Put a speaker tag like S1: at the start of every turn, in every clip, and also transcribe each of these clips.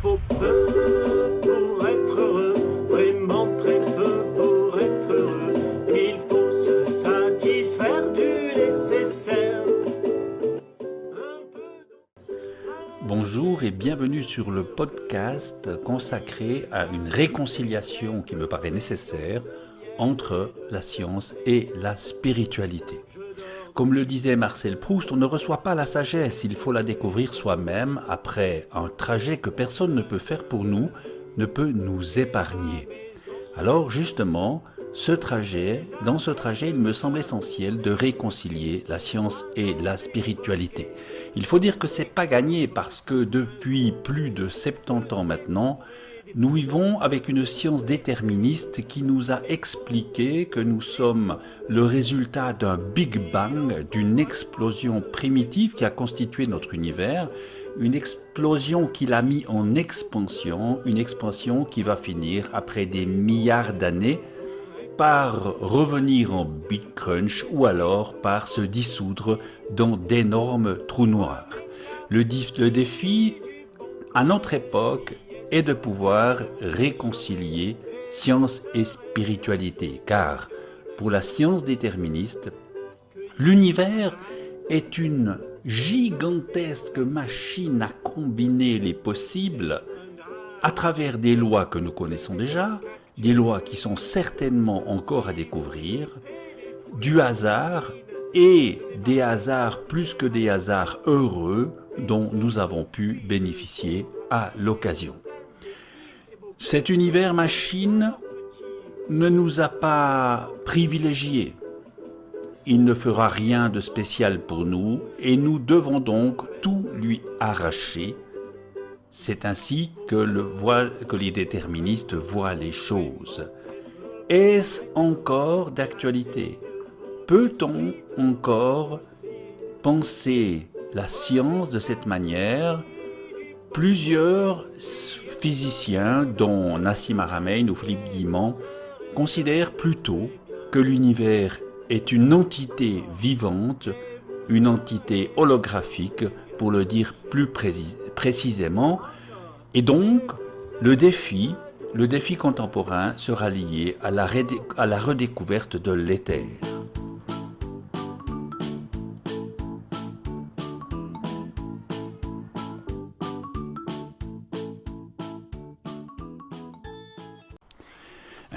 S1: faut peu pour être heureux, vraiment très peu pour être heureux. Il faut se satisfaire du nécessaire.
S2: Bonjour et bienvenue sur le podcast consacré à une réconciliation qui me paraît nécessaire entre la science et la spiritualité. Comme le disait Marcel Proust, on ne reçoit pas la sagesse, il faut la découvrir soi-même après un trajet que personne ne peut faire pour nous, ne peut nous épargner. Alors justement, dans ce trajet, il me semble essentiel de réconcilier la science et la spiritualité. Il faut dire que c'est pas gagné parce que depuis plus de 70 ans maintenant, nous vivons avec une science déterministe qui nous a expliqué que nous sommes le résultat d'un Big Bang, d'une explosion primitive qui a constitué notre univers, une explosion qui l'a mis en expansion, une expansion qui va finir après des milliards d'années par revenir en Big Crunch ou alors par se dissoudre dans d'énormes trous noirs. Le défi à notre époque est de pouvoir réconcilier science et spiritualité, car pour la science déterministe, l'univers est une gigantesque machine à combiner les possibles à travers des lois que nous connaissons déjà, des lois qui sont certainement encore à découvrir, du hasard et des hasards plus que des hasards heureux dont nous avons pu bénéficier à l'occasion. Cet univers machine ne nous a pas privilégiés. Il ne fera rien de spécial pour nous et nous devons donc tout lui arracher. C'est ainsi que les déterministes voient les choses. Est-ce encore d'actualité? Peut-on encore penser la science de cette manière? Plusieurs physiciens, dont Nassim Haramein ou Philippe Guillemont, considèrent plutôt que l'univers est une entité vivante, une entité holographique, pour le dire plus précisément, et donc le défi contemporain sera lié à la redécouverte de l'éther.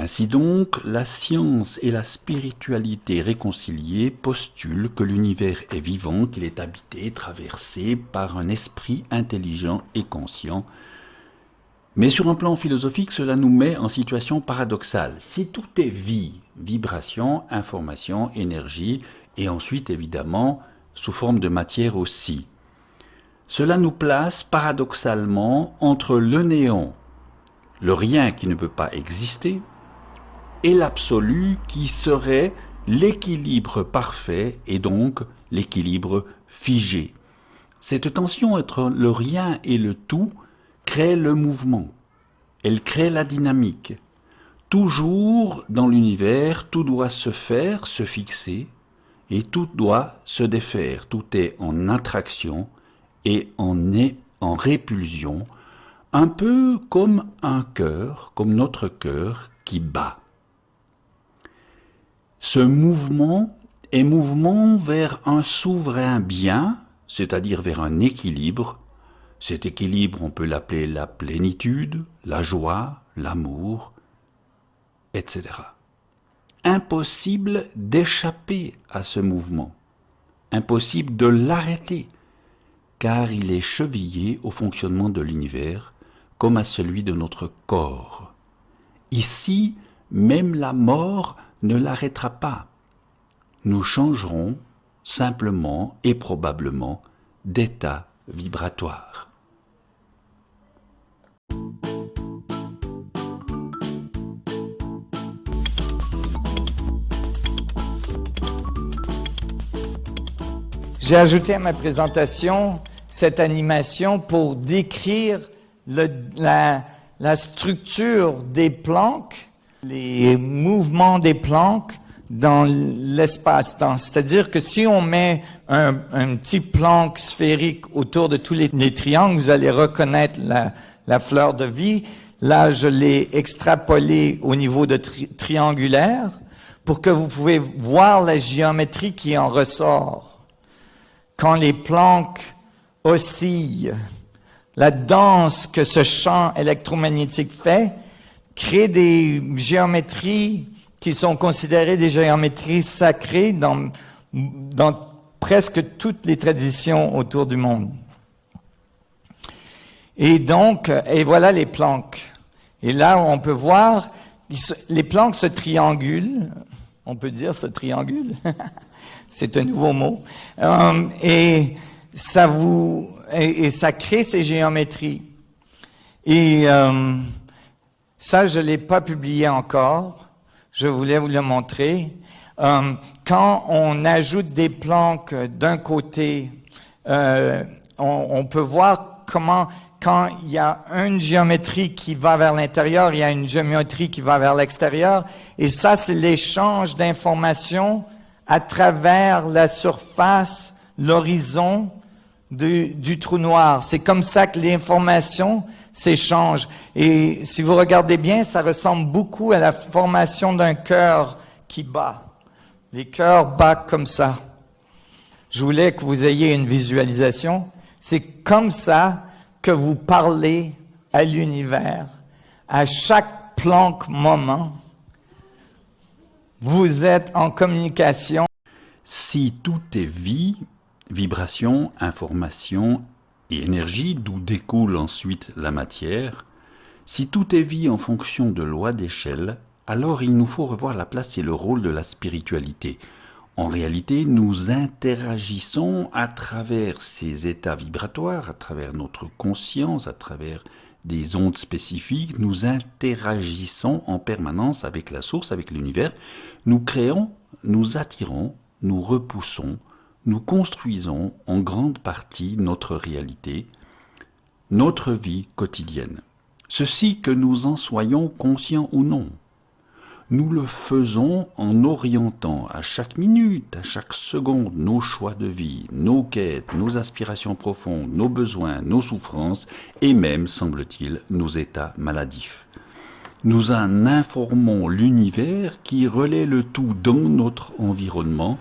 S2: Ainsi donc, la science et la spiritualité réconciliées postulent que l'univers est vivant, qu'il est habité, traversé par un esprit intelligent et conscient. Mais sur un plan philosophique, cela nous met en situation paradoxale. Si tout est vie, vibration, information, énergie, et ensuite évidemment sous forme de matière aussi, cela nous place paradoxalement entre le néant, le rien qui ne peut pas exister, et l'absolu qui serait l'équilibre parfait et donc l'équilibre figé. Cette tension entre le rien et le tout crée le mouvement, elle crée la dynamique. Toujours dans l'univers, tout doit se faire, se fixer, et tout doit se défaire. Tout est en attraction et en répulsion, un peu comme un cœur, comme notre cœur qui bat. Ce mouvement est mouvement vers un souverain bien, c'est-à-dire vers un équilibre. Cet équilibre, on peut l'appeler la plénitude, la joie, l'amour, etc. Impossible d'échapper à ce mouvement, impossible de l'arrêter, car il est chevillé au fonctionnement de l'univers, comme à celui de notre corps. Ici, même la mort ne l'arrêtera pas. Nous changerons simplement et probablement d'état vibratoire.
S3: J'ai ajouté à ma présentation cette animation pour décrire la structure des Plancks, les mouvements des Plancks dans l'espace-temps. C'est-à-dire que si on met un petit Planck sphérique autour de tous les triangles, vous allez reconnaître la fleur de vie. Là, je l'ai extrapolé au niveau de triangulaire pour que vous pouvez voir la géométrie qui en ressort. Quand les planques oscillent, la danse que ce champ électromagnétique fait crée des géométries qui sont considérées des géométries sacrées dans presque toutes les traditions autour du monde. Et donc, et voilà les planques. Et là, on peut voir, les planques se triangulent. On peut dire se triangulent. C'est un nouveau mot. Et ça crée ces géométries. Et ça, je ne l'ai pas publié encore. Je voulais vous le montrer. Quand on ajoute des planques d'un côté, on peut voir comment, quand il y a une géométrie qui va vers l'intérieur, il y a une géométrie qui va vers l'extérieur. Et ça, c'est l'échange d'informations à travers la surface, l'horizon du trou noir. C'est comme ça que l'information s'échange. Et si vous regardez bien, ça ressemble beaucoup à la formation d'un cœur qui bat. Les cœurs battent comme ça. Je voulais que vous ayez une visualisation. C'est comme ça que vous parlez à l'univers. À chaque planque moment, vous êtes en communication.
S2: Si tout est vie, vibration, information et énergie, d'où découle ensuite la matière, si tout est vie en fonction de lois d'échelle, alors il nous faut revoir la place et le rôle de la spiritualité. En réalité, nous interagissons à travers ces états vibratoires, à travers notre conscience, à travers des ondes spécifiques. Nous interagissons en permanence avec la source, avec l'univers. Nous créons, nous attirons, nous repoussons, nous construisons en grande partie notre réalité, notre vie quotidienne. Ceci que nous en soyons conscients ou non. Nous le faisons en orientant à chaque minute, à chaque seconde, nos choix de vie, nos quêtes, nos aspirations profondes, nos besoins, nos souffrances et même, semble-t-il, nos états maladifs. Nous en informons l'univers qui relaie le tout dans notre environnement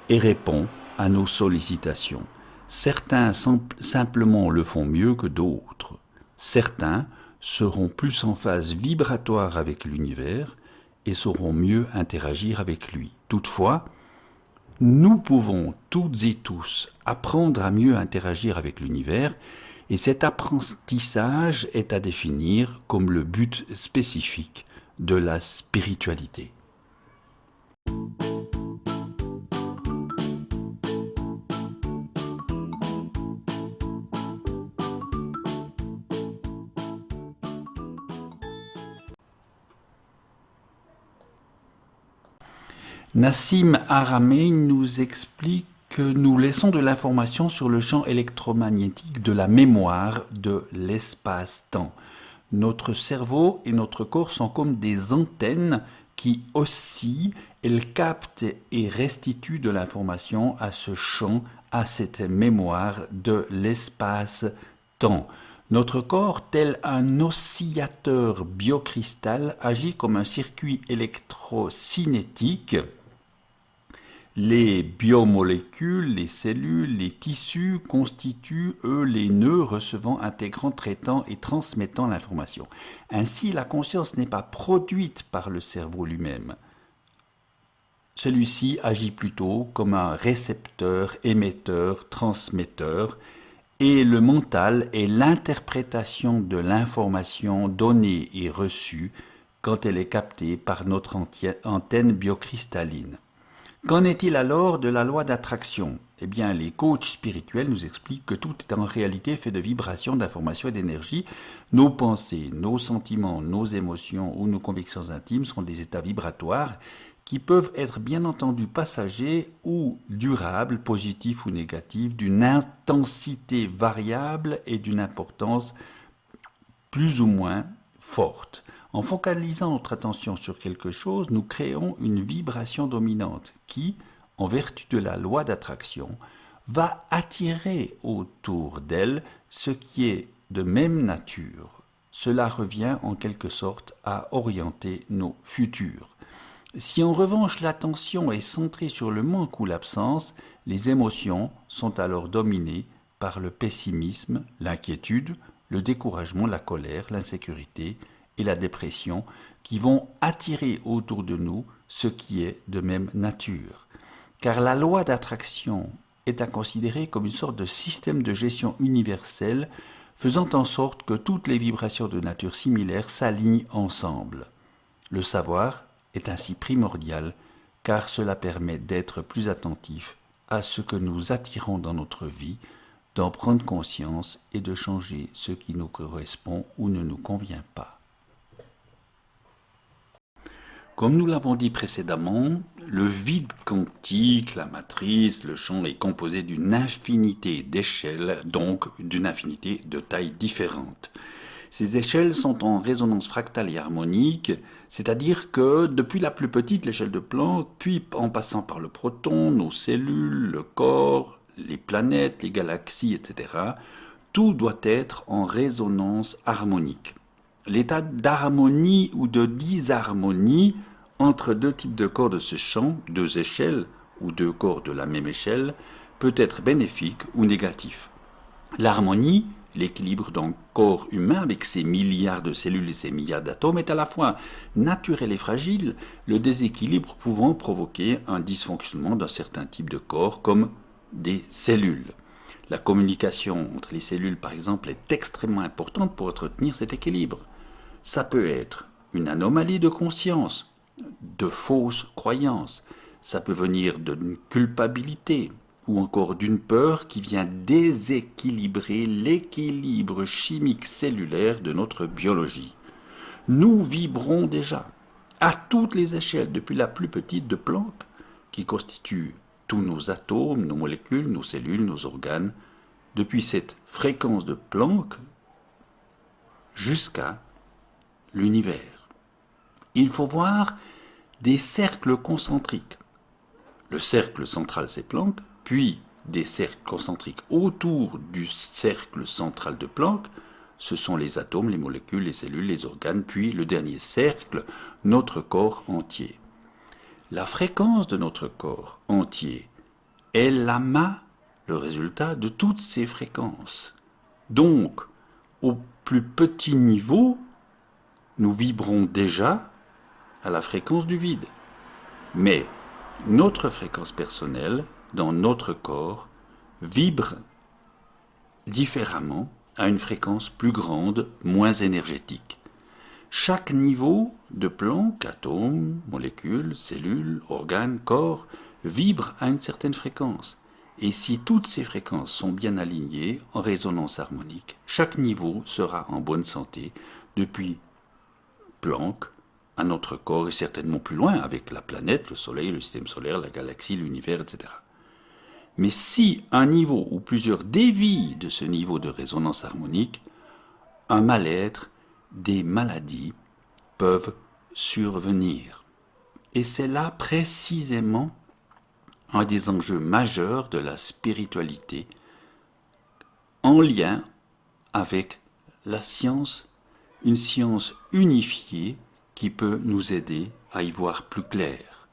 S2: et répond à nos sollicitations. Certains simplement le font mieux que d'autres. Certains seront plus en phase vibratoire avec l'univers et sauront mieux interagir avec lui. Toutefois, nous pouvons toutes et tous apprendre à mieux interagir avec l'univers et cet apprentissage est à définir comme le but spécifique de la spiritualité. Nassim Haramein nous explique que nous laissons de l'information sur le champ électromagnétique de la mémoire de l'espace-temps. Notre cerveau et notre corps sont comme des antennes qui oscillent, elles captent et restituent de l'information à ce champ, à cette mémoire de l'espace-temps. Notre corps, tel un oscillateur biocristal, agit comme un circuit électrocinétique. Les biomolécules, les cellules, les tissus constituent, eux, les nœuds recevant, intégrant, traitant et transmettant l'information. Ainsi, la conscience n'est pas produite par le cerveau lui-même. Celui-ci agit plutôt comme un récepteur, émetteur, transmetteur, et le mental est l'interprétation de l'information donnée et reçue quand elle est captée par notre antenne biocristalline. Qu'en est-il alors de la loi d'attraction? Eh bien, les coachs spirituels nous expliquent que tout est en réalité fait de vibrations, d'informations et d'énergie. Nos pensées, nos sentiments, nos émotions ou nos convictions intimes sont des états vibratoires qui peuvent être bien entendu passagers ou durables, positifs ou négatifs, d'une intensité variable et d'une importance plus ou moins forte. En focalisant notre attention sur quelque chose, nous créons une vibration dominante qui, en vertu de la loi d'attraction, va attirer autour d'elle ce qui est de même nature. cela revient en quelque sorte à orienter nos futurs. Si en revanche l'attention est centrée sur le manque ou l'absence, les émotions sont alors dominées par le pessimisme, l'inquiétude, le découragement, la colère, l'insécurité et la dépression qui vont attirer autour de nous ce qui est de même nature. Car la loi d'attraction est à considérer comme une sorte de système de gestion universel faisant en sorte que toutes les vibrations de nature similaire s'alignent ensemble. Le savoir est ainsi primordial car cela permet d'être plus attentif à ce que nous attirons dans notre vie, d'en prendre conscience et de changer ce qui nous correspond ou ne nous convient pas. Comme nous l'avons dit précédemment, le vide quantique, la matrice, le champ est composé d'une infinité d'échelles, donc d'une infinité de tailles différentes. Ces échelles sont en résonance fractale et harmonique, c'est-à-dire que depuis la plus petite, l'échelle de Planck, puis en passant par le proton, nos cellules, le corps, les planètes, les galaxies, etc., tout doit être en résonance harmonique. L'état d'harmonie ou de disharmonie entre deux types de corps de ce champ, deux échelles ou deux corps de la même échelle, peut être bénéfique ou négatif. L'harmonie, l'équilibre d'un corps humain avec ses milliards de cellules et ses milliards d'atomes est à la fois naturel et fragile, le déséquilibre pouvant provoquer un dysfonctionnement d'un certain type de corps comme des cellules. La communication entre les cellules, par exemple, est extrêmement importante pour entretenir cet équilibre. Ça peut être une anomalie de conscience, de fausses croyances, ça peut venir d'une culpabilité ou encore d'une peur qui vient déséquilibrer l'équilibre chimique cellulaire de notre biologie. Nous vibrons déjà, à toutes les échelles, depuis la plus petite de Planck, qui constitue tous nos atomes, nos molécules, nos cellules, nos organes, depuis cette fréquence de Planck jusqu'à l'univers. Il faut voir des cercles concentriques. Le cercle central, c'est Planck, puis des cercles concentriques autour du cercle central de Planck, ce sont les atomes, les molécules, les cellules, les organes, puis le dernier cercle, notre corps entier. La fréquence de notre corps entier est l'amas, le résultat de toutes ces fréquences. Donc, au plus petit niveau, nous vibrons déjà à la fréquence du vide. Mais notre fréquence personnelle, dans notre corps, vibre différemment à une fréquence plus grande, moins énergétique. Chaque niveau de Planck, atome, molécules, cellules, organes, corps, vibre à une certaine fréquence. Et si toutes ces fréquences sont bien alignées en résonance harmonique, chaque niveau sera en bonne santé depuis Planck à notre corps et certainement plus loin avec la planète, le soleil, le système solaire, la galaxie, l'univers, etc. Mais si un niveau ou plusieurs dévient de ce niveau de résonance harmonique, un mal-être, des maladies peuvent survenir. Et c'est là précisément un des enjeux majeurs de la spiritualité en lien avec la science, une science unifiée qui peut nous aider à y voir plus clair.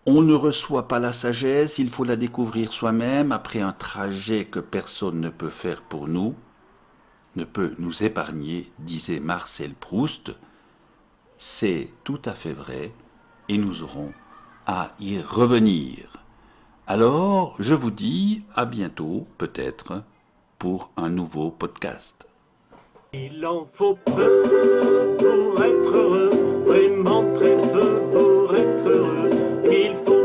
S2: On ne reçoit pas la sagesse, il faut la découvrir soi-même après un trajet que personne ne peut faire pour nous, ne peut nous épargner, disait Marcel Proust. C'est tout à fait vrai et nous aurons à y revenir. Alors, je vous dis à bientôt, peut-être, pour un nouveau podcast.
S1: Il en faut peu pour être heureux, vraiment très peu pour être heureux. Il faut